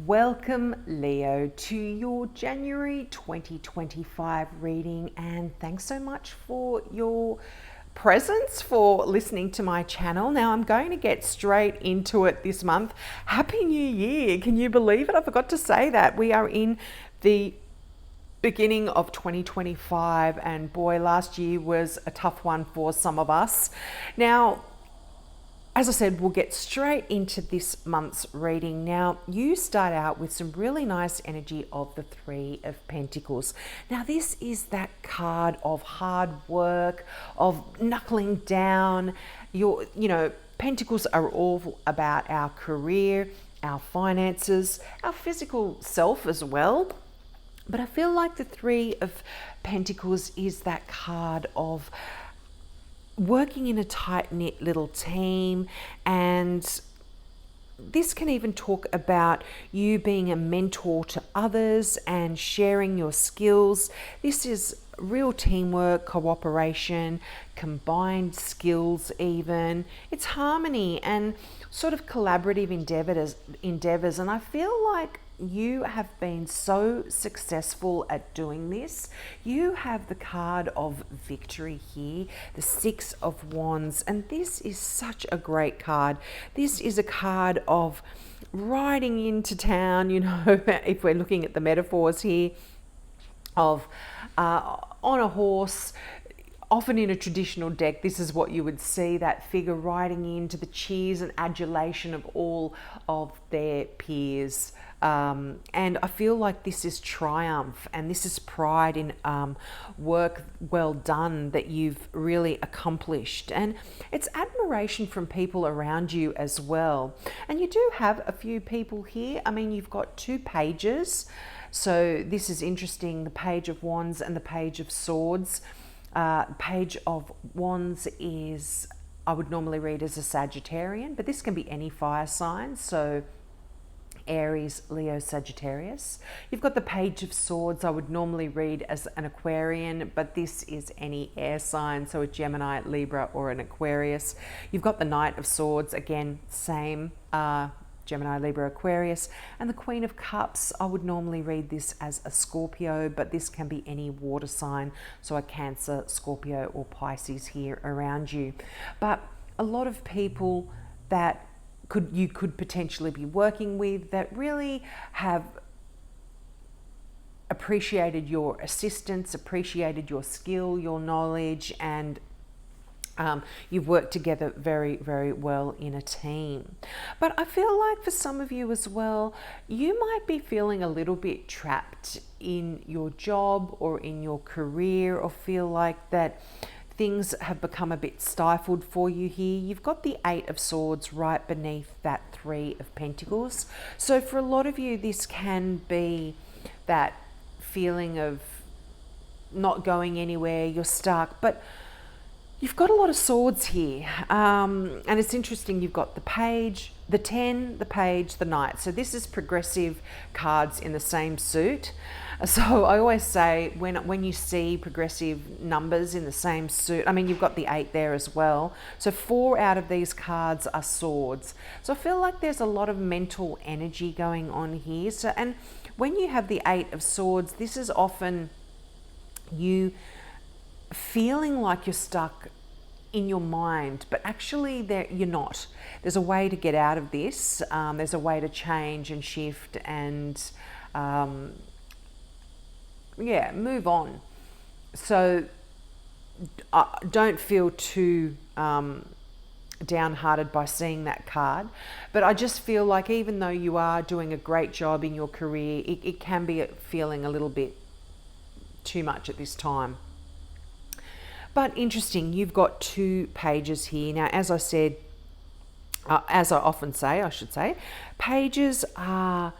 Welcome, Leo, to your January 2025 reading, and thanks so much for your presence, for listening to my channel. Now, I'm going to get straight into it this month. Happy New Year! Can you believe it? I forgot to say that. We are in the beginning of 2025, and boy, last year was a tough one for some of us. Now, as I said, we'll get straight into this month's reading. Now, you start out with some really nice energy of the Three of Pentacles. Now, this is that card of hard work, of knuckling down. Pentacles are all about our career, our finances, our physical self as well. But I feel like the Three of Pentacles is that card of working in a tight-knit little team, and this can even talk about you being a mentor to others and sharing your skills. This is real teamwork, cooperation, combined skills even. It's harmony and sort of collaborative endeavors. And I feel like you have been so successful at doing this. You have the card of victory here, the Six of Wands, and this is such a great card. This is a card of riding into town, if we're looking at the metaphors here, of on a horse. Often in a traditional deck, this is what you would see, that figure riding into the cheers and adulation of all of their peers. And I feel like this is triumph, and this is pride in work well done that you've really accomplished. And it's admiration from people around you as well. And you do have a few people here. I mean, you've got two pages. So this is interesting, the Page of Wands and the Page of Swords. Page of Wands is, I would normally read as a Sagittarian, but this can be any fire sign. So Aries, Leo, Sagittarius. You've got the Page of Swords, I would normally read as an Aquarian, but this is any air sign, so a Gemini, Libra, or an Aquarius. You've got the Knight of Swords, again, same, Gemini, Libra, Aquarius. And the Queen of Cups, I would normally read this as a Scorpio, but this can be any water sign, so a Cancer, Scorpio, or Pisces here around you. But a lot of people that you could potentially be working with that really have appreciated your assistance, appreciated your skill, your knowledge, and you've worked together very, very well in a team. But I feel like for some of you as well, you might be feeling a little bit trapped in your job or in your career, or feel like that things have become a bit stifled for you here. You've got the Eight of Swords right beneath that Three of Pentacles. So for a lot of you, this can be that feeling of not going anywhere, you're stuck, but you've got a lot of swords here. And it's interesting, you've got the Page, the 10, the Page, the Knight. So this is progressive cards in the same suit. So I always say when you see progressive numbers in the same suit, I mean, you've got the 8 there as well. So 4 out of these cards are swords. So I feel like there's a lot of mental energy going on here. So, and when you have the 8 of Swords, this is often you feeling like you're stuck in your mind, but actually you're not. There's a way to get out of this. There's a way to change and shift and move on. So don't feel too downhearted by seeing that card, but I just feel like even though you are doing a great job in your career, it can be feeling a little bit too much at this time. But interesting, you've got 2 pages here. Now, as I said, as I often say, I should say, pages are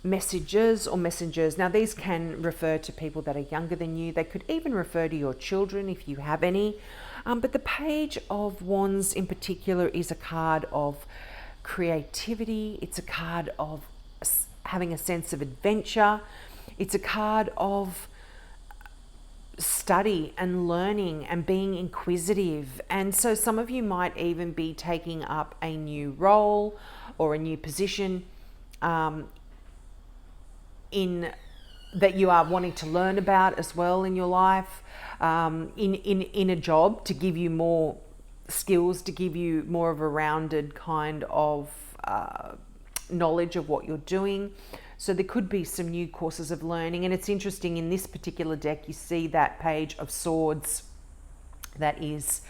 messages or messengers. Now, these can refer to people that are younger than you. They could even refer to your children if you have any. But the Page of Wands in particular is a card of creativity. It's a card of having a sense of adventure. It's a card of study and learning and being inquisitive. And so some of you might even be taking up a new role or a new position in that you are wanting to learn about as well in your life, in a job, to give you more skills, to give you more of a rounded kind of knowledge of what you're doing. So there could be some new courses of learning. And it's interesting, in this particular deck, you see that Page of Swords that is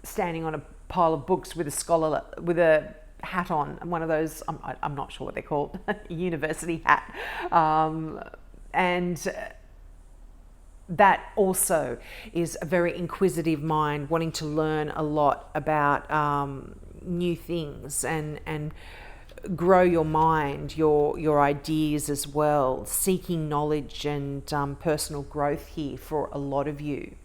standing on a pile of books with a scholar, with a hat on, and one of those, I'm not sure what they're called, university hat. And that also is a very inquisitive mind, wanting to learn a lot about new things and grow your mind, your ideas as well, seeking knowledge and personal growth here for a lot of you.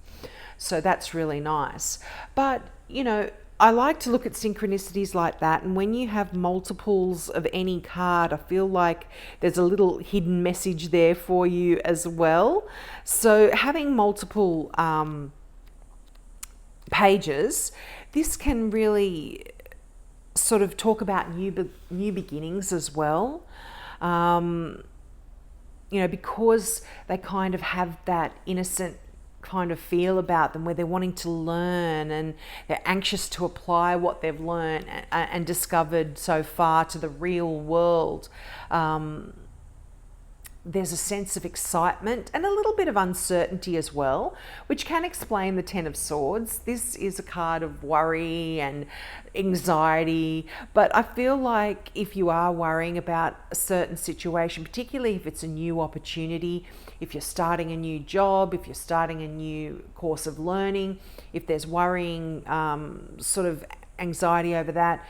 So that's really nice. But, you know, I like to look at synchronicities like that, and when you have multiples of any card, I feel like there's a little hidden message there for you as well. So having multiple pages, this can really sort of talk about new beginnings as well. You know, because they kind of have that innocent kind of feel about them, where they're wanting to learn and they're anxious to apply what they've learned and discovered so far to the real world. There's a sense of excitement and a little bit of uncertainty as well, which can explain the Ten of Swords. This is a card of worry and anxiety, but I feel like if you are worrying about a certain situation, particularly if it's a new opportunity, if you're starting a new job, if you're starting a new course of learning, if there's worrying, sort of anxiety over that,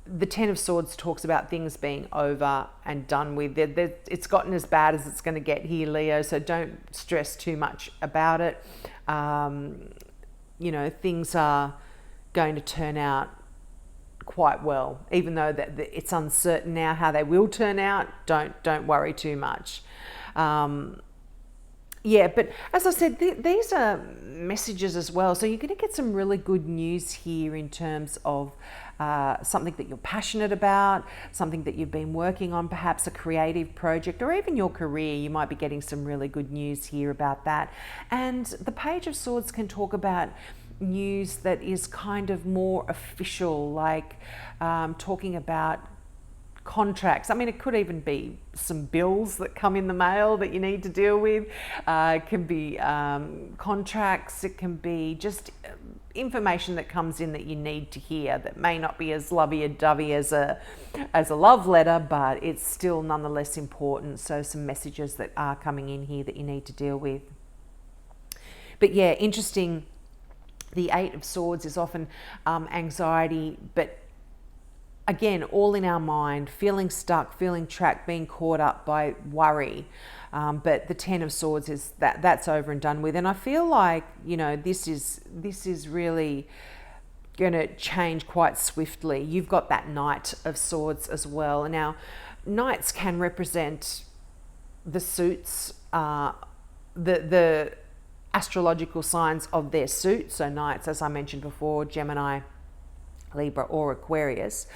the Ten of Swords talks about things being over and done with. It's gotten as bad as it's going to get here, Leo, so don't stress too much about it. You know, things are going to turn out quite well, even though that it's uncertain now how they will turn out. Don't worry too much. Yeah, but as I said, these are messages as well. So you're going to get some really good news here in terms of something that you're passionate about, something that you've been working on, perhaps a creative project, or even your career. You might be getting some really good news here about that. And the Page of Swords can talk about news that is kind of more official, like talking about contracts. I mean, it could even be some bills that come in the mail that you need to deal with. It can be contracts. It can be just information that comes in that you need to hear, that may not be as lovey-dovey as a love letter, but it's still nonetheless important. So some messages that are coming in here that you need to deal with. But yeah, interesting. The Eight of Swords is often anxiety, but again, all in our mind, feeling stuck, feeling trapped, being caught up by worry. But the Ten of Swords is that's over and done with. And I feel like, you know, this is really going to change quite swiftly. You've got that Knight of Swords as well. Now, knights can represent the suits, the astrological signs of their suit. So knights, as I mentioned before, Gemini, Libra or Aquarius,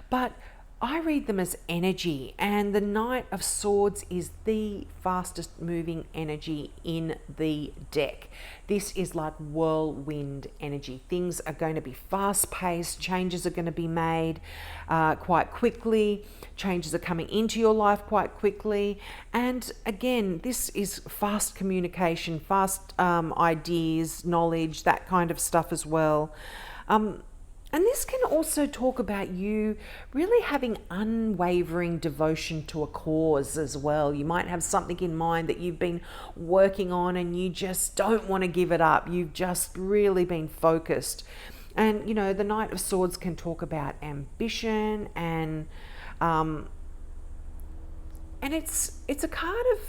but I read them as energy, and the Knight of Swords is the fastest moving energy in the deck. This is like whirlwind energy. Things are going to be fast paced, changes are going to be made quite quickly, changes are coming into your life quite quickly, and again, this is fast communication, fast ideas, knowledge, that kind of stuff as well. And this can also talk about you really having unwavering devotion to a cause as well. You might have something in mind that you've been working on and you just don't want to give it up. You've just really been focused. And, you know, the Knight of Swords can talk about ambition and it's a card of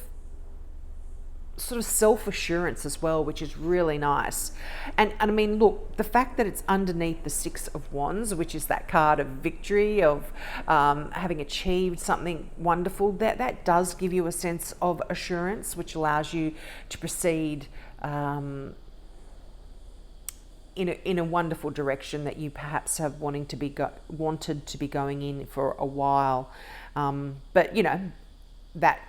sort of self-assurance as well, which is really nice. And I mean, look, the fact that it's underneath the Six of Wands, which is that card of victory, of having achieved something wonderful, that does give you a sense of assurance, which allows you to proceed in a wonderful direction that you perhaps have wanted to be going in for a while. But that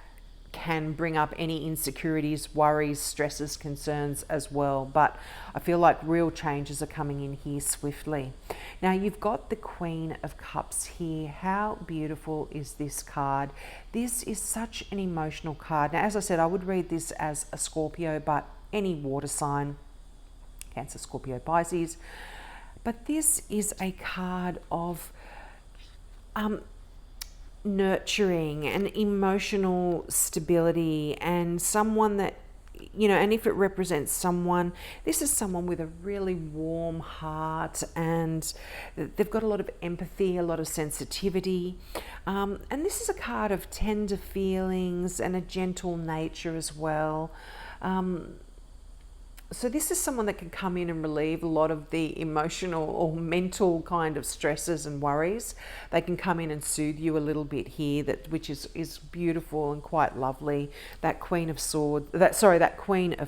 can bring up any insecurities, worries, stresses, concerns as well. But I feel like real changes are coming in here swiftly. Now you've got the Queen of Cups here. How beautiful is this card? This is such an emotional card. Now, as I said, I would read this as a Scorpio, but any water sign, Cancer, Scorpio, Pisces. But this is a card of nurturing and emotional stability, and someone that, and if it represents someone, this is someone with a really warm heart, and they've got a lot of empathy, a lot of sensitivity. And this is a card of tender feelings and a gentle nature as well. So this is someone that can come in and relieve a lot of the emotional or mental kind of stresses and worries. They can come in and soothe you a little bit here, which is beautiful and quite lovely. That Queen of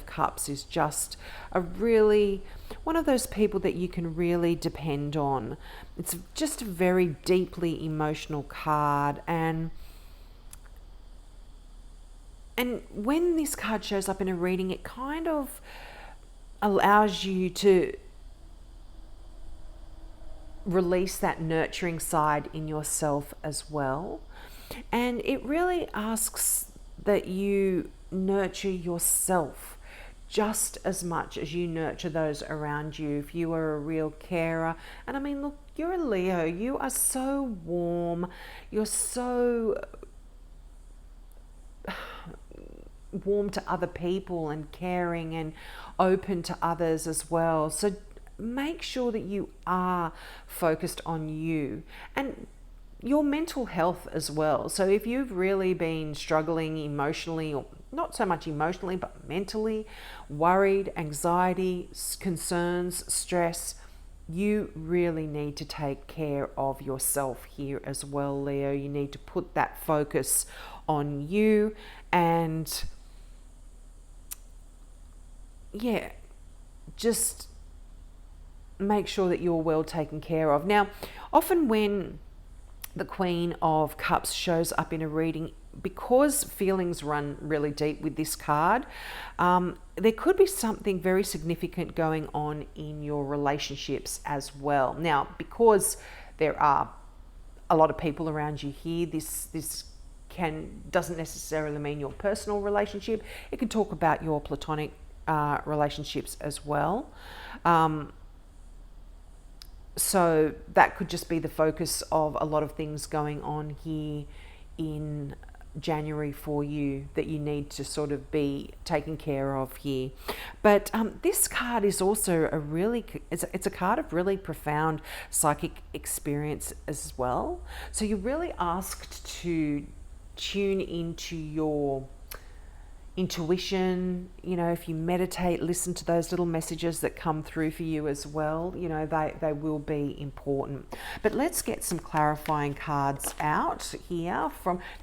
Cups is just one of those people that you can really depend on. It's just a very deeply emotional card, and when this card shows up in a reading, it kind of allows you to release that nurturing side in yourself as well. And it really asks that you nurture yourself just as much as you nurture those around you. If you are a real carer, and I mean, look, you're a Leo, you are so warm, you're so warm to other people and caring and open to others as well. So make sure that you are focused on you and your mental health as well. So if you've really been struggling emotionally, or not so much emotionally, but mentally, worried, anxiety, concerns, stress, you really need to take care of yourself here as well, Leo. You need to put that focus on you and just make sure that you're well taken care of. Now, often when the Queen of Cups shows up in a reading, because feelings run really deep with this card, there could be something very significant going on in your relationships as well. Now, because there are a lot of people around you here, this doesn't necessarily mean your personal relationship. It can talk about your platonic relationships as well. So that could just be the focus of a lot of things going on here in January for you that you need to sort of be taken care of here. But this card is also it's a card of really profound psychic experience as well. So you're really asked to tune into your intuition. If you meditate, listen to those little messages that come through for you as well. They will be important. But let's get some clarifying cards out here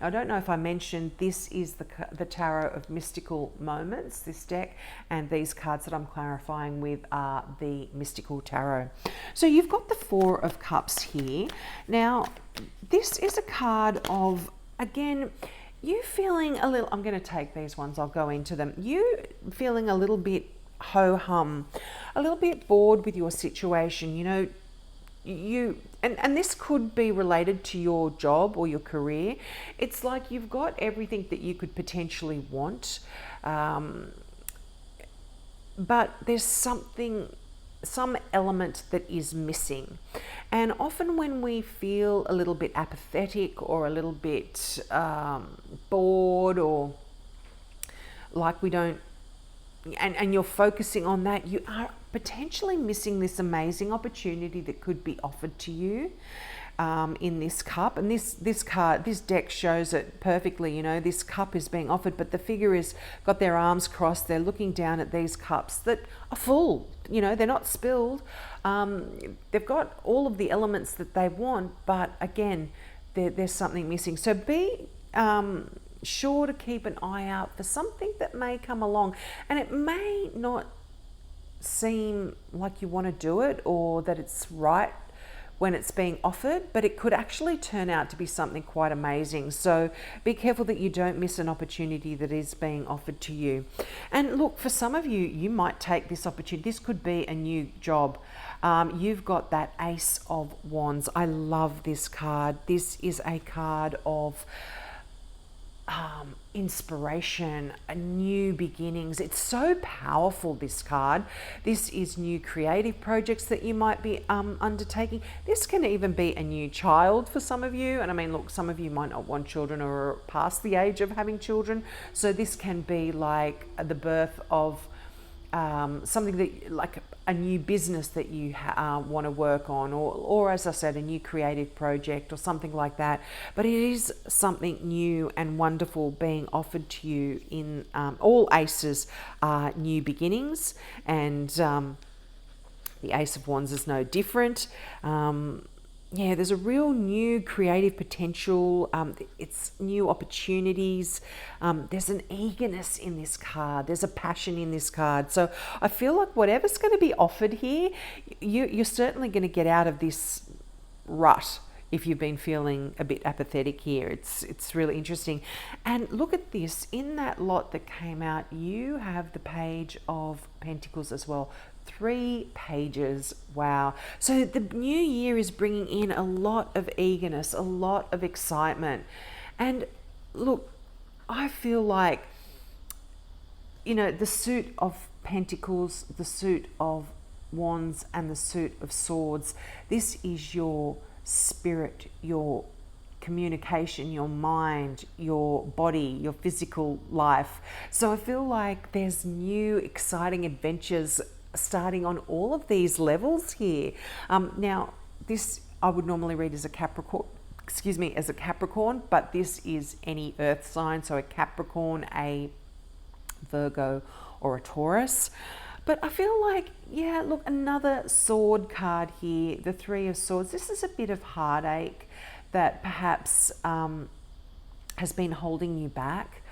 I don't know if I mentioned, this is the Tarot of Mystical Moments, this deck, and these cards that I'm clarifying with are the Mystical Tarot. So you've got the Four of Cups here. Now, this is a card of, again, you feeling a little, I'm going to take these ones, I'll go into them. You feeling a little bit ho-hum, a little bit bored with your situation. And this could be related to your job or your career. It's like you've got everything that you could potentially want, but there's some element that is missing. And often when we feel a little bit apathetic or a little bit bored, or like we don't, and you're focusing on that, you are potentially missing this amazing opportunity that could be offered to you in this cup. And this deck shows it perfectly. This cup is being offered, but the figure is got their arms crossed. They're looking down at these cups that are full. They're not spilled. They've got all of the elements that they want, but again, there's something missing. So be sure to keep an eye out for something that may come along, and it may not seem like you want to do it or that it's right when it's being offered, but it could actually turn out to be something quite amazing. So be careful that you don't miss an opportunity that is being offered to you. And look, for some of you, you might take this opportunity. This could be a new job. You've got that Ace of Wands. I love this card. This is a card of inspiration, new beginnings. It's so powerful, this card. This is new creative projects that you might be undertaking. This can even be a new child for some of you. And I mean, look, some of you might not want children or are past the age of having children. So this can be like the birth of something that, like a new business that you want to work on, or as I said, a new creative project or something like that. But it is something new and wonderful being offered to you. In all aces are new beginnings, and the Ace of Wands is no different. Yeah, there's a real new creative potential. It's new opportunities. There's an eagerness in this card. There's a passion in this card. So I feel like whatever's going to be offered here, you're certainly going to get out of this rut. If you've been feeling a bit apathetic here, it's really interesting. And look at this, in that lot that came out, you have the Page of Pentacles as well. 3 pages. Wow. So the new year is bringing in a lot of eagerness, a lot of excitement. And look, I feel like, you know, the suit of Pentacles, the suit of Wands, and the suit of Swords, this is your spirit, your communication, your mind, your body, your physical life. So I feel like there's new exciting adventures starting on all of these levels here. Now, this I would normally read as a Capricorn, as a Capricorn, but this is any earth sign, so a Capricorn, a Virgo, or a Taurus. But I feel like, yeah, look, another sword card here, the 3 of Swords. This is a bit of heartache that perhaps has been holding you back.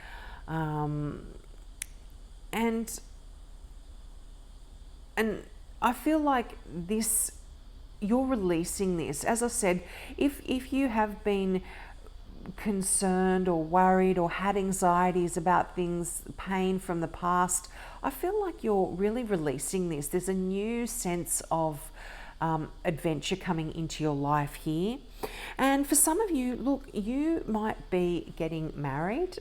And I feel like this, you're releasing this. As I said, if you have been concerned or worried or had anxieties about things, pain from the past, I feel like you're really releasing this. There's a new sense of adventure coming into your life here. And for some of you, look, you might be getting married.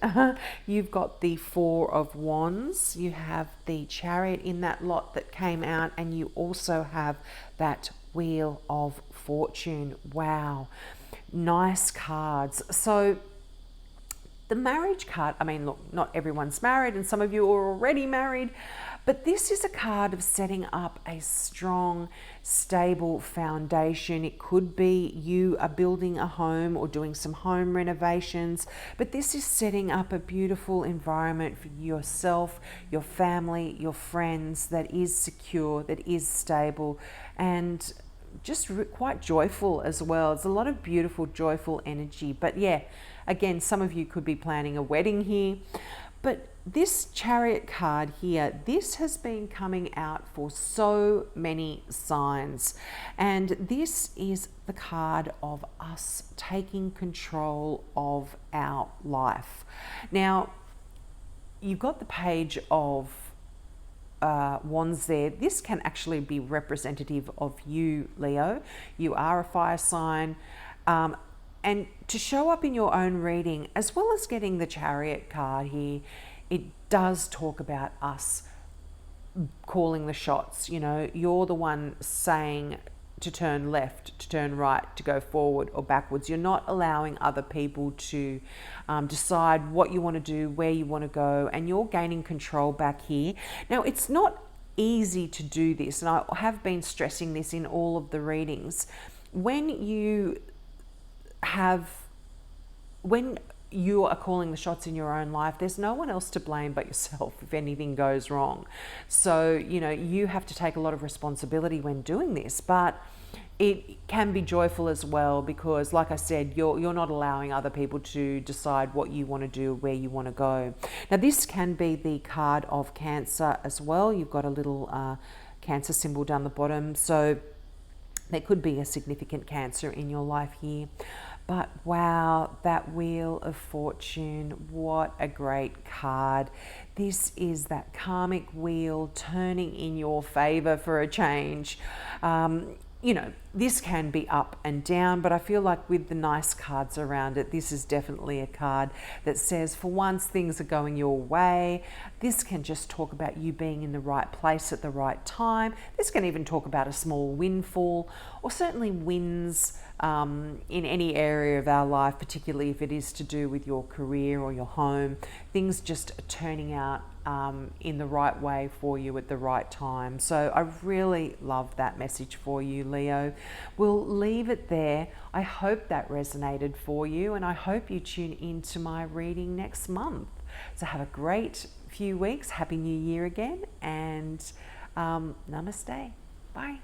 You've got the 4 of Wands, you have the Chariot in that lot that came out, and you also have that Wheel of Fortune. Wow, nice cards. So the marriage card, I mean, look, not everyone's married, and some of you are already married, but this is a card of setting up a strong, stable foundation. It could be you are building a home or doing some home renovations, but this is setting up a beautiful environment for yourself, your family, your friends, that is secure, that is stable, and just quite joyful as well. It's a lot of beautiful, joyful energy. But yeah, again, some of you could be planning a wedding here. But this Chariot card here, this has been coming out for so many signs. And this is the card of us taking control of our life. Now, you've got the Page of Wands there. This can actually be representative of you, Leo. You are a fire sign. And to show up in your own reading, as well as getting the Chariot card here, it does talk about us calling the shots. You know, you're the one saying to turn left, to turn right, to go forward or backwards. You're not allowing other people to decide what you want to do, where you want to go, and you're gaining control back here. Now, it's not easy to do this, and I have been stressing this in all of the readings. When you are calling the shots in your own life, there's no one else to blame but yourself if anything goes wrong. So, you know, you have to take a lot of responsibility when doing this, but it can be joyful as well, because like I said, you're not allowing other people to decide what you want to do, where you want to go. Now, this can be the card of Cancer as well. You've got a little Cancer symbol down the bottom. So there could be a significant Cancer in your life here. But wow, that Wheel of Fortune, what a great card. This is that karmic wheel turning in your favor for a change. You know, this can be up and down, but I feel like with the nice cards around it, this is definitely a card that says for once things are going your way. This can just talk about you being in the right place at the right time. This can even talk about a small windfall, or certainly wins in any area of our life, particularly if it is to do with your career or your home. Things just turning out in the right way for you at the right time. So I really love that message for you, Leo. We'll leave it there. I hope that resonated for you, and I hope you tune into my reading next month. So have a great few weeks. Happy New Year again, and namaste. Bye.